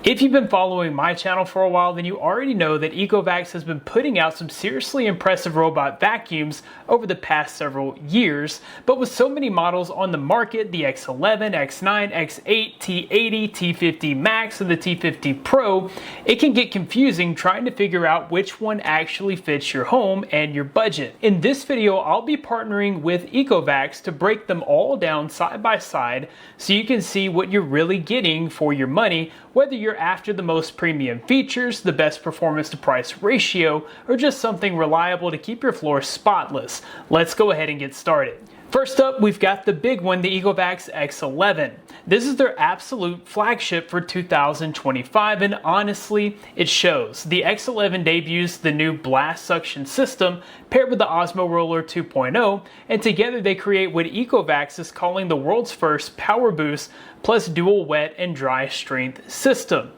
If you've been following my channel for a while, then you already know that Ecovacs has been putting out some seriously impressive robot vacuums over the past several years, but with so many models on the market, the X11, X9, X8, T80, T50 Max, and the T50 Pro, it can get confusing trying to figure out which one actually fits your home and your budget. In this video, I'll be partnering with Ecovacs to break them all down side by side so you can see what you're really getting for your money, whether you're after the most premium features, the best performance to price ratio, or just something reliable to keep your floor spotless. Let's go ahead and get started. First up, we've got the big one, the Ecovacs X11. This is their absolute flagship for 2025, and honestly, it shows. The X11 debuts the new blast suction system paired with the Osmo Roller 2.0, and together they create what Ecovacs is calling the world's first PowerBoost plus dual wet and dry strength system.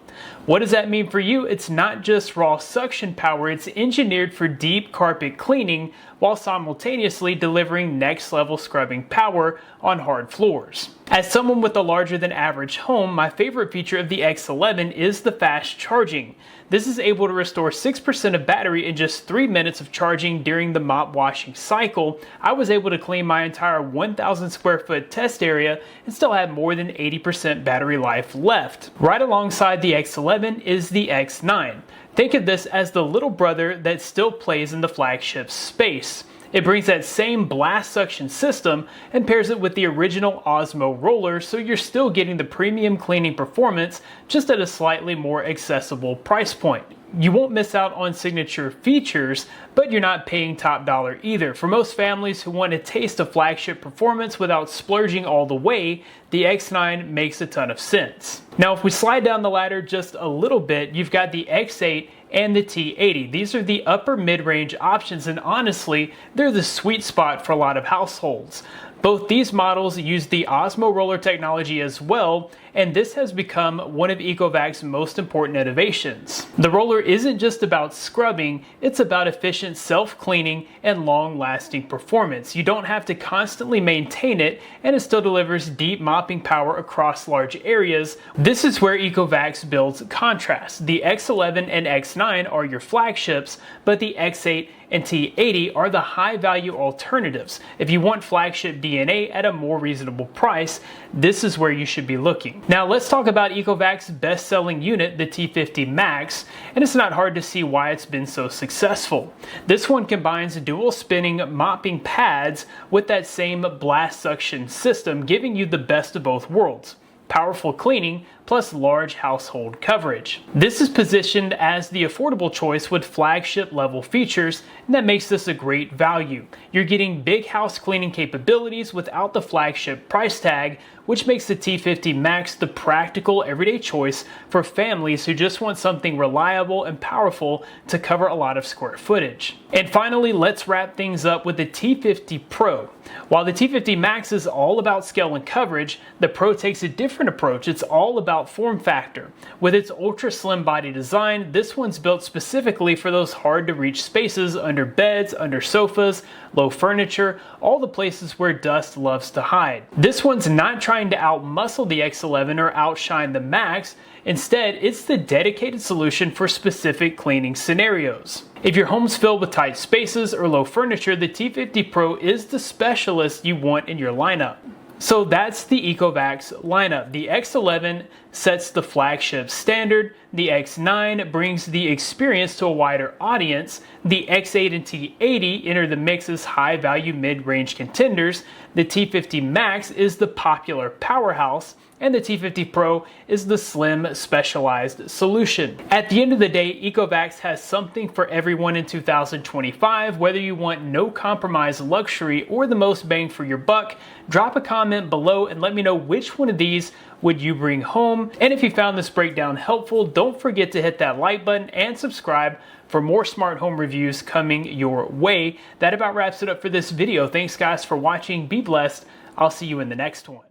What does that mean for you? It's not just raw suction power, it's engineered for deep carpet cleaning while simultaneously delivering next level scrubbing power on hard floors. As someone with a larger than average home, my favorite feature of the X11 is the fast charging. This is able to restore 6% of battery in just 3 minutes of charging during the mop washing cycle. I was able to clean my entire 1,000 square foot test area and still had more than 80% battery life left. Right alongside the X11 is the X9. Think of this as the little brother that still plays in the flagship space. It brings that same blast suction system and pairs it with the original Osmo roller, so you're still getting the premium cleaning performance just at a slightly more accessible price point. You won't miss out on signature features, but you're not paying top dollar either. For most families who want a taste of flagship performance without splurging all the way, the X9 makes a ton of sense. Now, if we slide down the ladder just a little bit, you've got the X8 and the T80. These are the upper mid-range options, and honestly, they're the sweet spot for a lot of households. Both these models use the Osmo roller technology as well, and this has become one of Ecovacs' most important innovations. The roller isn't just about scrubbing, it's about efficient self-cleaning and long-lasting performance. You don't have to constantly maintain it, and it still delivers deep mopping power across large areas. This is where Ecovacs builds contrast. The X11 and X9 are your flagships, but the X8 and T80 are the high-value alternatives. If you want flagship DNA at a more reasonable price, this is where you should be looking. Now let's talk about Ecovacs' best-selling unit, the T50 Max, and it's not hard to see why it's been so successful. This one combines dual spinning mopping pads with that same blast suction system, giving you the best of both worlds: powerful cleaning plus large household coverage. This is positioned as the affordable choice with flagship level features, and that makes this a great value. You're getting big house cleaning capabilities without the flagship price tag, which makes the T50 Max the practical everyday choice for families who just want something reliable and powerful to cover a lot of square footage. And finally, let's wrap things up with the T50 Pro. While the T50 Max is all about scale and coverage, the Pro takes a different approach. It's all about form factor. With its ultra slim body design, this one's built specifically for those hard to reach spaces under beds, under sofas, low furniture, all the places where dust loves to hide. This one's not trying to outmuscle the X11 or outshine the Max. Instead, it's the dedicated solution for specific cleaning scenarios. If your home's filled with tight spaces or low furniture, the T50 Pro is the specialist you want in your lineup. So that's the Ecovacs lineup. The X11 sets the flagship standard, the X9 brings the experience to a wider audience, the X8 and T80 enter the mix as high-value mid-range contenders, the T50 Max is the popular powerhouse, and the T50 Pro is the slim, specialized solution. At the end of the day, Ecovacs has something for everyone in 2025. Whether you want no compromise luxury or the most bang for your buck, drop a comment below and let me know which one of these would you bring home. And if you found this breakdown helpful, don't forget to hit that like button and subscribe for more smart home reviews coming your way. That about wraps it up for this video. Thanks guys for watching. Be blessed. I'll see you in the next one.